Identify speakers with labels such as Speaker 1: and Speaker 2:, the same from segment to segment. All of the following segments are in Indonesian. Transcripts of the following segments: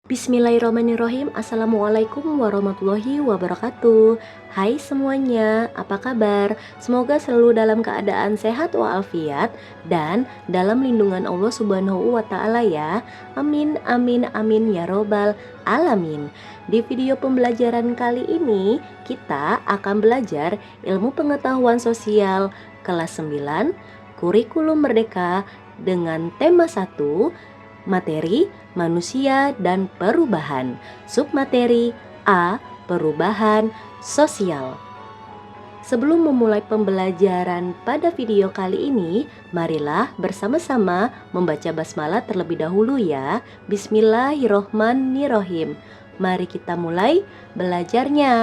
Speaker 1: Bismillahirrahmanirrahim. Assalamualaikum warahmatullahi wabarakatuh. Hai semuanya, apa kabar? Semoga selalu dalam keadaan sehat walafiat dan dalam lindungan Allah Subhanahu wa Ta'ala ya. Amin, amin, amin ya robbal alamin. Di video pembelajaran kali ini kita akan belajar ilmu pengetahuan sosial kelas 9 Kurikulum Merdeka dengan tema 1, materi manusia dan perubahan. Submateri A, perubahan sosial. Sebelum memulai pembelajaran pada video kali ini, marilah bersama-sama membaca basmalah terlebih dahulu ya. Bismillahirrohmanirrohim. Mari kita mulai belajarnya.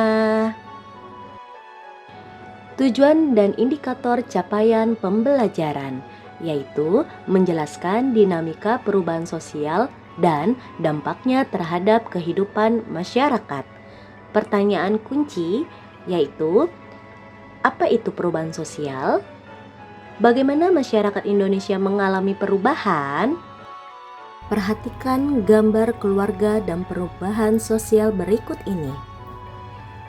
Speaker 1: Tujuan dan indikator capaian pembelajaran, yaitu menjelaskan dinamika perubahan sosial dan dampaknya terhadap kehidupan masyarakat. Pertanyaan kunci yaitu, apa itu perubahan sosial? Bagaimana masyarakat Indonesia mengalami perubahan? Perhatikan gambar keluarga dan perubahan sosial berikut ini.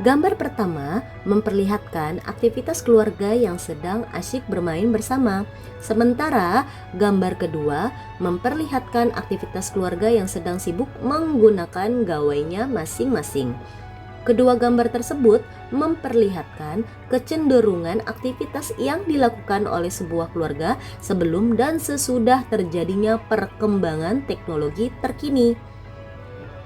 Speaker 1: Gambar pertama memperlihatkan aktivitas keluarga yang sedang asyik bermain bersama. Sementara gambar kedua memperlihatkan aktivitas keluarga yang sedang sibuk menggunakan gawainya masing-masing. Kedua gambar tersebut memperlihatkan kecenderungan aktivitas yang dilakukan oleh sebuah keluarga sebelum dan sesudah terjadinya perkembangan teknologi terkini.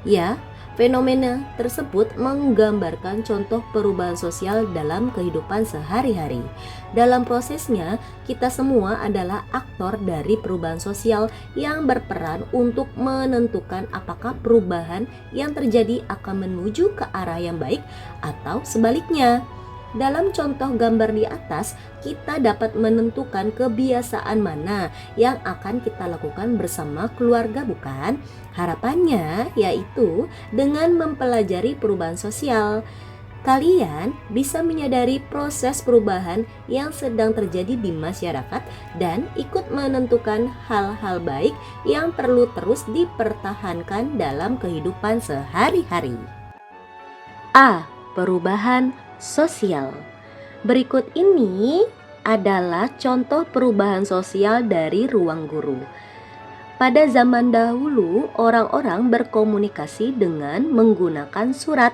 Speaker 1: Ya, fenomena tersebut menggambarkan contoh perubahan sosial dalam kehidupan sehari-hari. Dalam prosesnya, kita semua adalah aktor dari perubahan sosial yang berperan untuk menentukan apakah perubahan yang terjadi akan menuju ke arah yang baik atau sebaliknya. Dalam contoh gambar di atas, kita dapat menentukan kebiasaan mana yang akan kita lakukan bersama keluarga, bukan? Harapannya yaitu dengan mempelajari perubahan sosial, kalian bisa menyadari proses perubahan yang sedang terjadi di masyarakat dan ikut menentukan hal-hal baik yang perlu terus dipertahankan dalam kehidupan sehari-hari. A. Perubahan sosial. Berikut ini adalah contoh perubahan sosial dari ruang guru. Pada zaman dahulu, orang-orang berkomunikasi dengan menggunakan surat.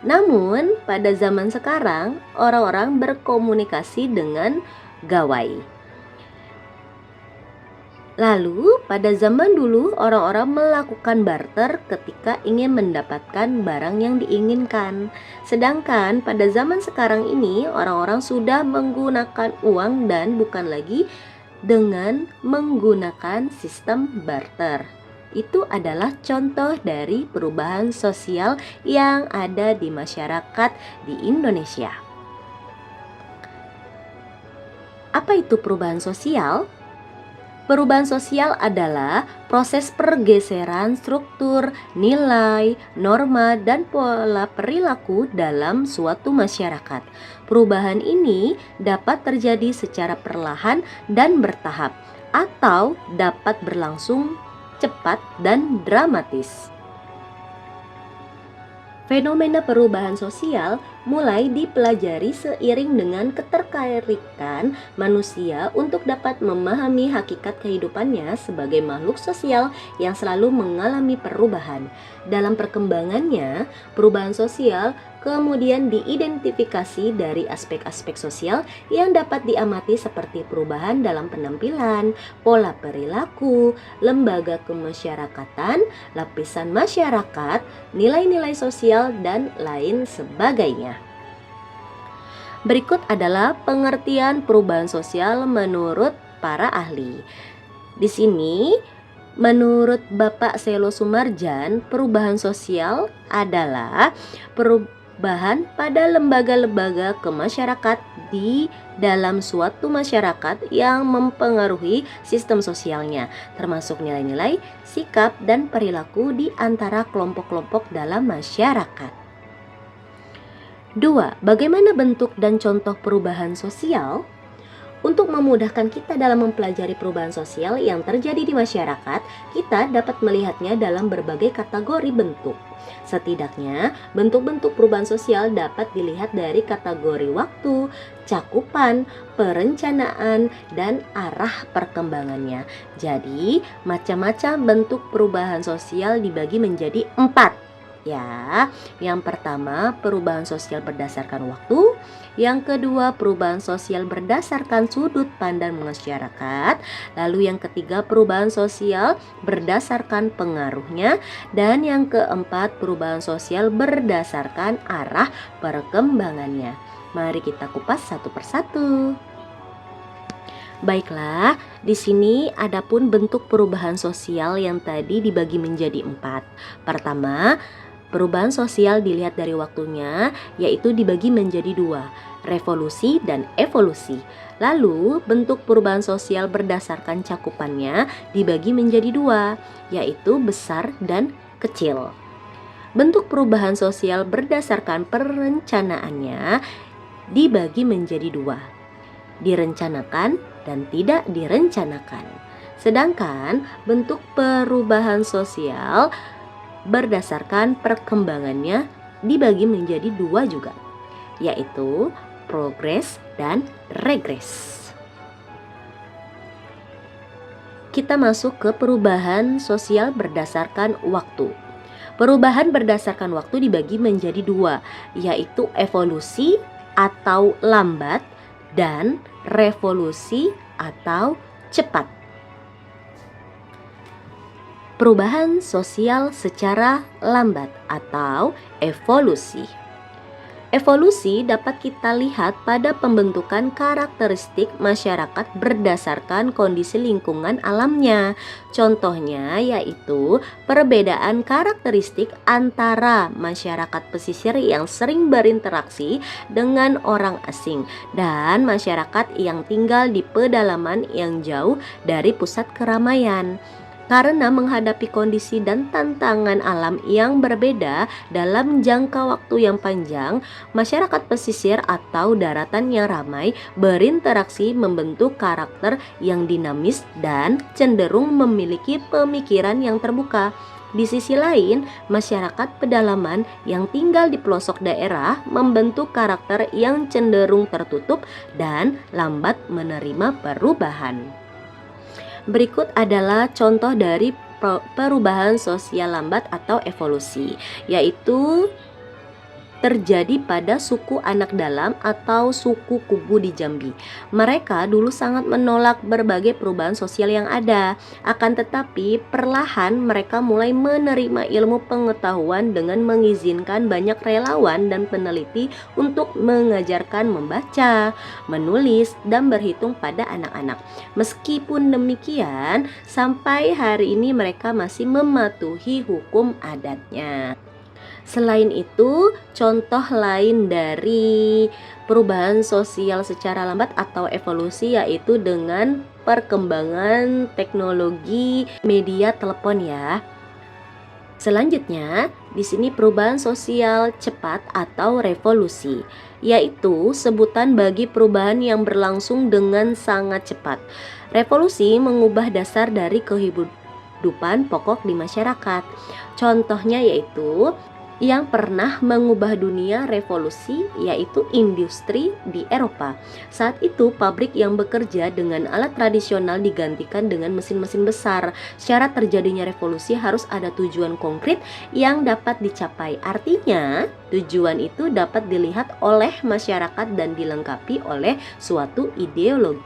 Speaker 1: Namun, pada zaman sekarang, orang-orang berkomunikasi dengan gawai. Lalu, pada zaman dulu, orang-orang melakukan barter ketika ingin mendapatkan barang yang diinginkan. Sedangkan pada zaman sekarang ini, orang-orang sudah menggunakan uang dan bukan lagi dengan menggunakan sistem barter. Itu adalah contoh dari perubahan sosial yang ada di masyarakat di Indonesia. Apa itu perubahan sosial? Perubahan sosial adalah proses pergeseran struktur, nilai, norma, dan pola perilaku dalam suatu masyarakat. Perubahan ini dapat terjadi secara perlahan dan bertahap, atau dapat berlangsung cepat dan dramatis. Fenomena perubahan sosial mulai dipelajari seiring dengan ketertarikan manusia untuk dapat memahami hakikat kehidupannya sebagai makhluk sosial yang selalu mengalami perubahan. Dalam perkembangannya, perubahan sosial kemudian diidentifikasi dari aspek-aspek sosial yang dapat diamati seperti perubahan dalam penampilan, pola perilaku, lembaga kemasyarakatan, lapisan masyarakat, nilai-nilai sosial, dan lain sebagainya. Berikut adalah pengertian perubahan sosial menurut para ahli. Di sini, menurut Bapak Selo Sumarjan, perubahan sosial adalah perubahan pada lembaga-lembaga kemasyarakat di dalam suatu masyarakat yang mempengaruhi sistem sosialnya, termasuk nilai-nilai, sikap, dan perilaku di antara kelompok-kelompok dalam masyarakat. 2. Bagaimana bentuk dan contoh perubahan sosial? Untuk memudahkan kita dalam mempelajari perubahan sosial yang terjadi di masyarakat, kita dapat melihatnya dalam berbagai kategori bentuk. Setidaknya, bentuk-bentuk perubahan sosial dapat dilihat dari kategori waktu, cakupan, perencanaan, dan arah perkembangannya. Jadi, macam-macam bentuk perubahan sosial dibagi menjadi 4. Ya, yang pertama perubahan sosial berdasarkan waktu, yang kedua perubahan sosial berdasarkan sudut pandang masyarakat, lalu yang ketiga perubahan sosial berdasarkan pengaruhnya, dan yang keempat perubahan sosial berdasarkan arah perkembangannya. Mari kita kupas satu persatu. Baiklah, di sini adapun bentuk perubahan sosial yang tadi dibagi menjadi 4. Pertama, perubahan sosial dilihat dari waktunya, yaitu dibagi menjadi 2, revolusi dan evolusi. Lalu, bentuk perubahan sosial berdasarkan cakupannya dibagi menjadi 2, yaitu besar dan kecil. Bentuk perubahan sosial berdasarkan perencanaannya dibagi menjadi 2, direncanakan dan tidak direncanakan. Sedangkan bentuk perubahan sosial berdasarkan perkembangannya dibagi menjadi 2 juga, yaitu progres dan regres. Kita masuk ke perubahan sosial berdasarkan waktu. Perubahan berdasarkan waktu dibagi menjadi 2, yaitu evolusi atau lambat dan revolusi atau cepat. Perubahan sosial secara lambat atau evolusi. Evolusi dapat kita lihat pada pembentukan karakteristik masyarakat berdasarkan kondisi lingkungan alamnya. Contohnya yaitu perbedaan karakteristik antara masyarakat pesisir yang sering berinteraksi dengan orang asing dan masyarakat yang tinggal di pedalaman yang jauh dari pusat keramaian. Karena menghadapi kondisi dan tantangan alam yang berbeda dalam jangka waktu yang panjang, masyarakat pesisir atau daratan yang ramai berinteraksi membentuk karakter yang dinamis dan cenderung memiliki pemikiran yang terbuka. Di sisi lain, masyarakat pedalaman yang tinggal di pelosok daerah membentuk karakter yang cenderung tertutup dan lambat menerima perubahan. Berikut adalah contoh dari perubahan sosial lambat atau evolusi, yaitu terjadi pada suku anak dalam atau suku Kubu di Jambi. Mereka dulu sangat menolak berbagai perubahan sosial yang ada. Akan tetapi perlahan mereka mulai menerima ilmu pengetahuan dengan mengizinkan banyak relawan dan peneliti untuk mengajarkan membaca, menulis, dan berhitung pada anak-anak. Meskipun demikian, sampai hari ini mereka masih mematuhi hukum adatnya. Selain itu, contoh lain dari perubahan sosial secara lambat atau evolusi yaitu dengan perkembangan teknologi media telepon ya. Selanjutnya, di sini perubahan sosial cepat atau revolusi, yaitu sebutan bagi perubahan yang berlangsung dengan sangat cepat. Revolusi mengubah dasar dari kehidupan pokok di masyarakat. Contohnya yaitu yang pernah mengubah dunia revolusi yaitu industri di Eropa. Saat itu pabrik yang bekerja dengan alat tradisional digantikan dengan mesin-mesin besar. Syarat terjadinya revolusi harus ada tujuan konkret yang dapat dicapai. Artinya, tujuan itu dapat dilihat oleh masyarakat dan dilengkapi oleh suatu ideologi.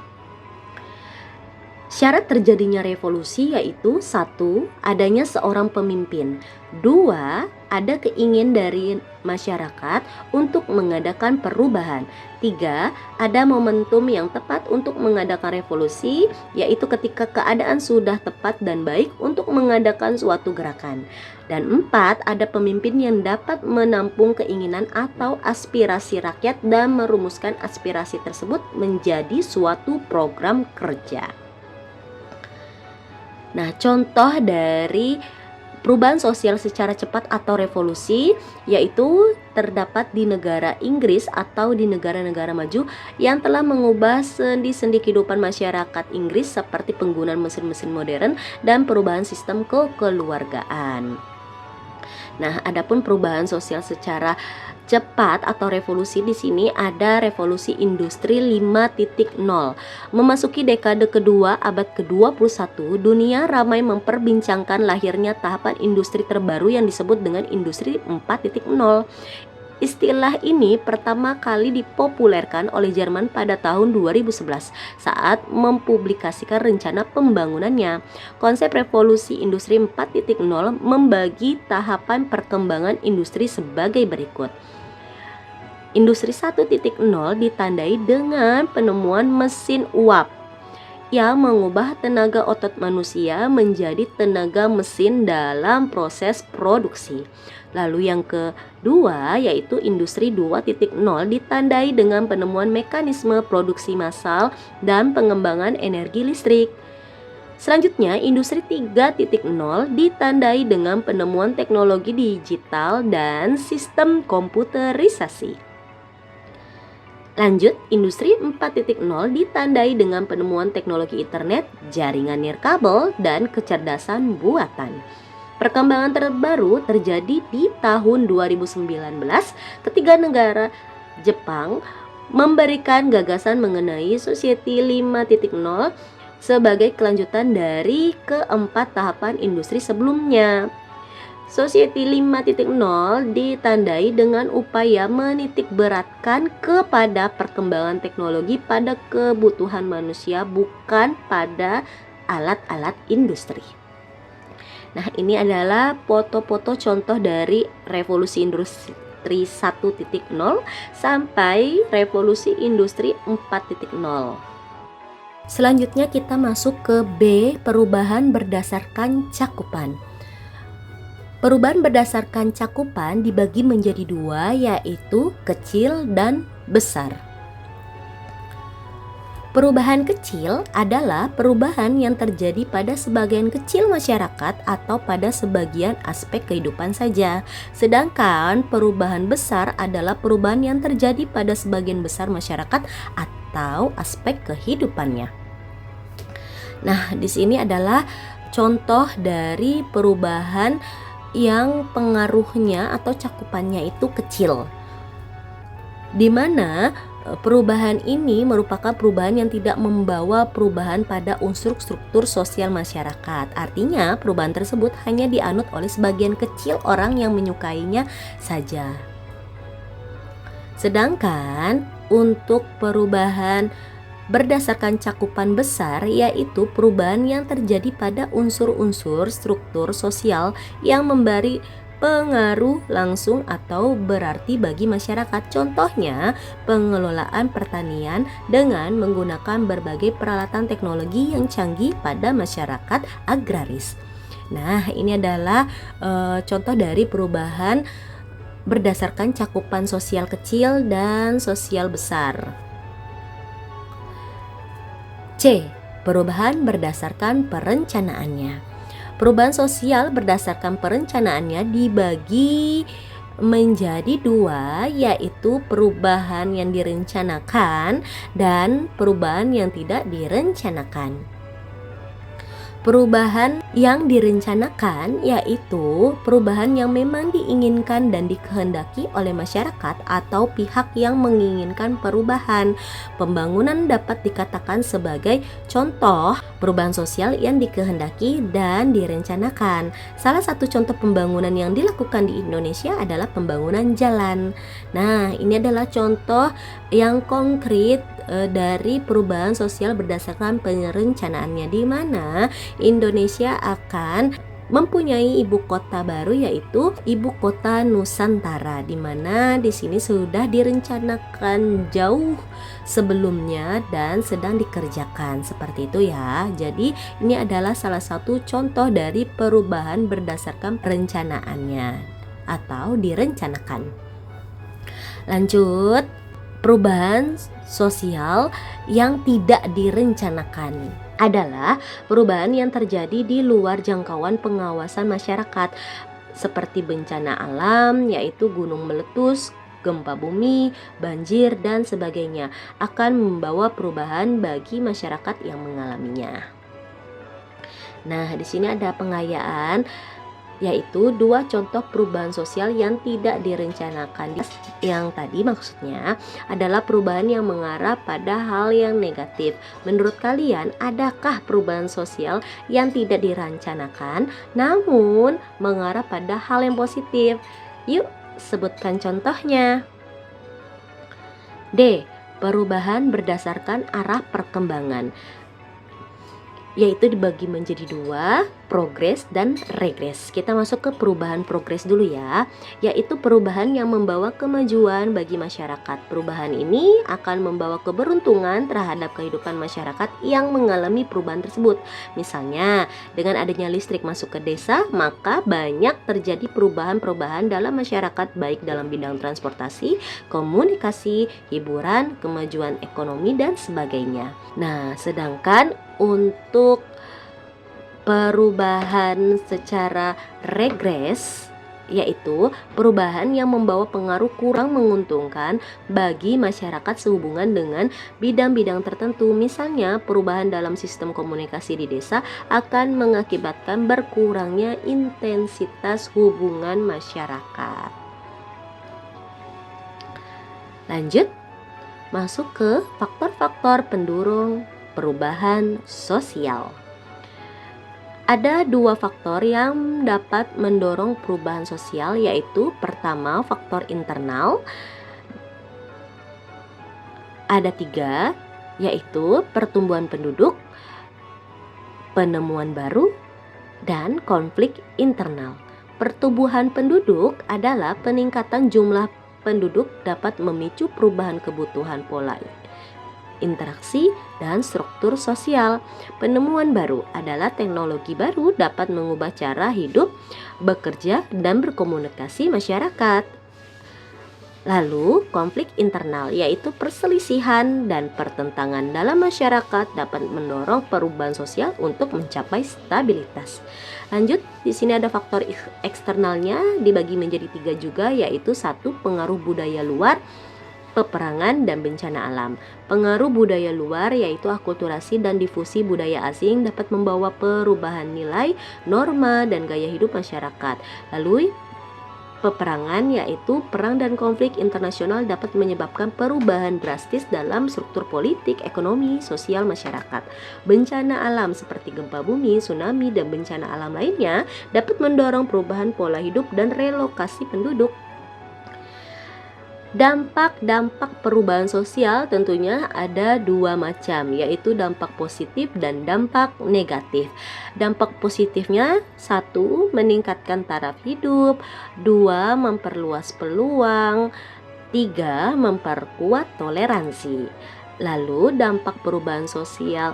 Speaker 1: Syarat terjadinya revolusi yaitu 1. Adanya seorang pemimpin. 2. Ada keinginan dari masyarakat untuk mengadakan perubahan. 3. Ada momentum yang tepat untuk mengadakan revolusi, yaitu ketika keadaan sudah tepat dan baik untuk mengadakan suatu gerakan. Dan 4. Ada pemimpin yang dapat menampung keinginan atau aspirasi rakyat dan merumuskan aspirasi tersebut menjadi suatu program kerja. Nah, contoh dari Perubahan sosial secara cepat atau revolusi yaitu terdapat di negara Inggris atau di negara-negara maju yang telah mengubah sendi-sendi kehidupan masyarakat Inggris seperti penggunaan mesin-mesin modern dan perubahan sistem kekeluargaan. Nah, adapun perubahan sosial secara cepat atau revolusi di sini ada revolusi industri 5.0. Memasuki dekade kedua abad ke-21, dunia ramai memperbincangkan lahirnya tahapan industri terbaru yang disebut dengan industri 4.0. Istilah ini pertama kali dipopulerkan oleh Jerman pada tahun 2011 saat mempublikasikan rencana pembangunannya. Konsep revolusi industri 4.0 membagi tahapan perkembangan industri sebagai berikut. Industri 1.0 ditandai dengan penemuan mesin uap yang mengubah tenaga otot manusia menjadi tenaga mesin dalam proses produksi. Lalu yang kedua yaitu industri 2.0 ditandai dengan penemuan mekanisme produksi massal dan pengembangan energi listrik. Selanjutnya, industri 3.0 ditandai dengan penemuan teknologi digital dan sistem komputerisasi. Lanjut, industri 4.0 ditandai dengan penemuan teknologi internet, jaringan nirkabel, dan kecerdasan buatan. Perkembangan terbaru terjadi di tahun 2019 ketika negara Jepang memberikan gagasan mengenai Society 5.0 sebagai kelanjutan dari keempat tahapan industri sebelumnya. Society 5.0 ditandai dengan upaya menitik beratkan kepada perkembangan teknologi pada kebutuhan manusia, bukan pada alat-alat industri. Nah, ini adalah foto-foto contoh dari revolusi industri 1.0 sampai revolusi industri 4.0. Selanjutnya kita masuk ke B, perubahan berdasarkan cakupan. Perubahan berdasarkan cakupan dibagi menjadi dua, yaitu kecil dan besar. Perubahan kecil adalah perubahan yang terjadi pada sebagian kecil masyarakat atau pada sebagian aspek kehidupan saja. Sedangkan perubahan besar adalah perubahan yang terjadi pada sebagian besar masyarakat atau aspek kehidupannya. Nah, di sini adalah contoh dari perubahan yang pengaruhnya atau cakupannya itu kecil, di mana perubahan ini merupakan perubahan yang tidak membawa perubahan pada unsur struktur sosial masyarakat. Artinya, perubahan tersebut hanya dianut oleh sebagian kecil orang yang menyukainya saja. Sedangkan untuk perubahan berdasarkan cakupan besar, yaitu perubahan yang terjadi pada unsur-unsur struktur sosial yang memberi pengaruh langsung atau berarti bagi masyarakat. Contohnya, pengelolaan pertanian dengan menggunakan berbagai peralatan teknologi yang canggih pada masyarakat agraris. Nah, ini adalah contoh dari perubahan berdasarkan cakupan sosial kecil dan sosial besar. C, perubahan berdasarkan perencanaannya. Perubahan sosial berdasarkan perencanaannya dibagi menjadi dua, yaitu perubahan yang direncanakan dan perubahan yang tidak direncanakan. Perubahan yang direncanakan yaitu perubahan yang memang diinginkan dan dikehendaki oleh masyarakat atau pihak yang menginginkan perubahan. Pembangunan dapat dikatakan sebagai contoh perubahan sosial yang dikehendaki dan direncanakan. Salah satu contoh pembangunan yang dilakukan di Indonesia adalah pembangunan jalan. Nah, ini adalah contoh yang konkret dari perubahan sosial berdasarkan perencanaannya, di mana Indonesia akan mempunyai ibu kota baru, yaitu ibu kota Nusantara, di mana di sini sudah direncanakan jauh sebelumnya dan sedang dikerjakan seperti itu ya. Jadi ini adalah salah satu contoh dari perubahan berdasarkan perencanaannya atau direncanakan. Lanjut, perubahan sosial yang tidak direncanakan. adalah perubahan yang terjadi di luar jangkauan pengawasan masyarakat, seperti bencana alam, yaitu gunung meletus, gempa bumi, banjir, dan sebagainya, akan membawa perubahan bagi masyarakat yang mengalaminya. Nah, di sini ada pengayaan, yaitu dua contoh perubahan sosial yang tidak direncanakan. Yang tadi maksudnya adalah perubahan yang mengarah pada hal yang negatif. Menurut kalian, adakah perubahan sosial yang tidak direncanakan namun mengarah pada hal yang positif? Yuk, sebutkan contohnya. D. Perubahan berdasarkan arah perkembangan, yaitu dibagi menjadi dua, progres dan regres. Kita masuk ke perubahan progres dulu ya, yaitu perubahan yang membawa kemajuan bagi masyarakat. Perubahan ini akan membawa keberuntungan terhadap kehidupan masyarakat yang mengalami perubahan tersebut. Misalnya, dengan adanya listrik masuk ke desa, maka banyak terjadi perubahan-perubahan dalam masyarakat, baik dalam bidang transportasi, komunikasi, hiburan, kemajuan ekonomi, dan sebagainya. Nah, sedangkan untuk perubahan secara regres, yaitu perubahan yang membawa pengaruh kurang menguntungkan bagi masyarakat sehubungan dengan bidang-bidang tertentu. Misalnya, perubahan dalam sistem komunikasi di desa akan mengakibatkan berkurangnya intensitas hubungan masyarakat. Lanjut, masuk ke faktor-faktor pendorong perubahan sosial. Ada dua faktor yang dapat mendorong perubahan sosial, yaitu pertama faktor internal. Ada tiga, yaitu pertumbuhan penduduk, penemuan baru, dan konflik internal. Pertumbuhan penduduk adalah peningkatan jumlah penduduk dapat memicu perubahan kebutuhan pola interaksi dan struktur sosial. Penemuan baru adalah teknologi baru dapat mengubah cara hidup, bekerja, dan berkomunikasi masyarakat. Lalu, konflik internal, yaitu perselisihan dan pertentangan dalam masyarakat, dapat mendorong perubahan sosial untuk mencapai stabilitas. Lanjut, di sini ada faktor eksternalnya dibagi menjadi tiga juga, yaitu satu, pengaruh budaya luar, peperangan, dan bencana alam. Pengaruh budaya luar, yaitu akulturasi dan difusi budaya asing, dapat membawa perubahan nilai, norma, dan gaya hidup masyarakat. Lalu peperangan, yaitu perang dan konflik internasional, dapat menyebabkan perubahan drastis dalam struktur politik, ekonomi, sosial masyarakat. Bencana alam seperti gempa bumi, tsunami, dan bencana alam lainnya dapat mendorong perubahan pola hidup dan relokasi penduduk. Dampak-dampak perubahan sosial tentunya ada dua macam, yaitu dampak positif dan dampak negatif. Dampak positifnya, satu, meningkatkan taraf hidup, dua, memperluas peluang, tiga, memperkuat toleransi. Lalu dampak perubahan sosial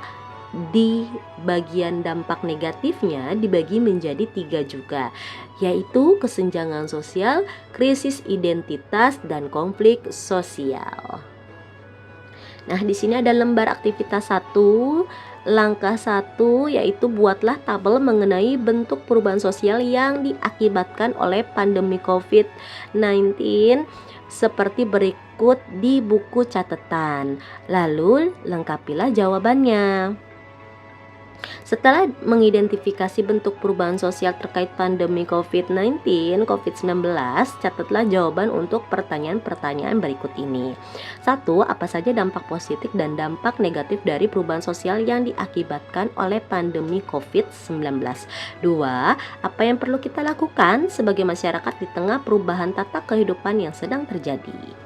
Speaker 1: di bagian dampak negatifnya dibagi menjadi tiga juga, yaitu kesenjangan sosial, krisis identitas, dan konflik sosial. Nah, di sini ada lembar aktivitas 1. Langkah 1, yaitu buatlah tabel mengenai bentuk perubahan sosial yang diakibatkan oleh pandemi COVID-19 seperti berikut di buku catatan. Lalu lengkapilah jawabannya. Setelah mengidentifikasi bentuk perubahan sosial terkait pandemi COVID-19, catatlah jawaban untuk pertanyaan-pertanyaan berikut ini. 1. Apa saja dampak positif dan dampak negatif dari perubahan sosial yang diakibatkan oleh pandemi COVID-19? 2. Apa yang perlu kita lakukan sebagai masyarakat di tengah perubahan tata kehidupan yang sedang terjadi?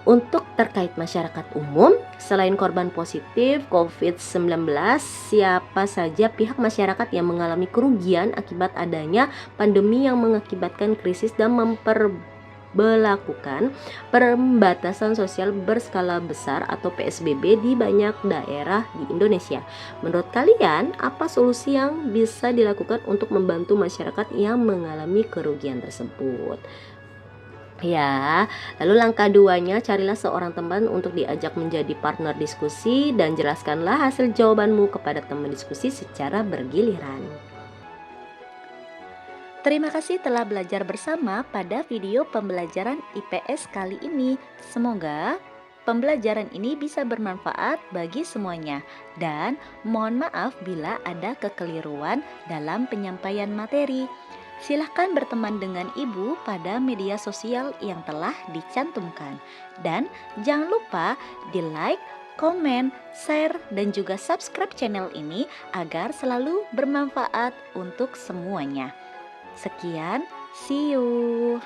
Speaker 1: Untuk terkait masyarakat umum, selain korban positif COVID-19, siapa saja pihak masyarakat yang mengalami kerugian akibat adanya pandemi yang mengakibatkan krisis dan memperlakukan pembatasan sosial berskala besar atau PSBB di banyak daerah di Indonesia. Menurut kalian, apa solusi yang bisa dilakukan untuk membantu masyarakat yang mengalami kerugian tersebut? Ya, lalu langkah duanya carilah seorang teman untuk diajak menjadi partner diskusi dan jelaskanlah hasil jawabanmu kepada teman diskusi secara bergiliran.
Speaker 2: Terima kasih telah belajar bersama pada video pembelajaran IPS kali ini. Semoga pembelajaran ini bisa bermanfaat bagi semuanya. Dan mohon maaf bila ada kekeliruan dalam penyampaian materi. Silahkan berteman dengan ibu pada media sosial yang telah dicantumkan. Dan jangan lupa di like, komen, share, dan juga subscribe channel ini agar selalu bermanfaat untuk semuanya. Sekian, see you.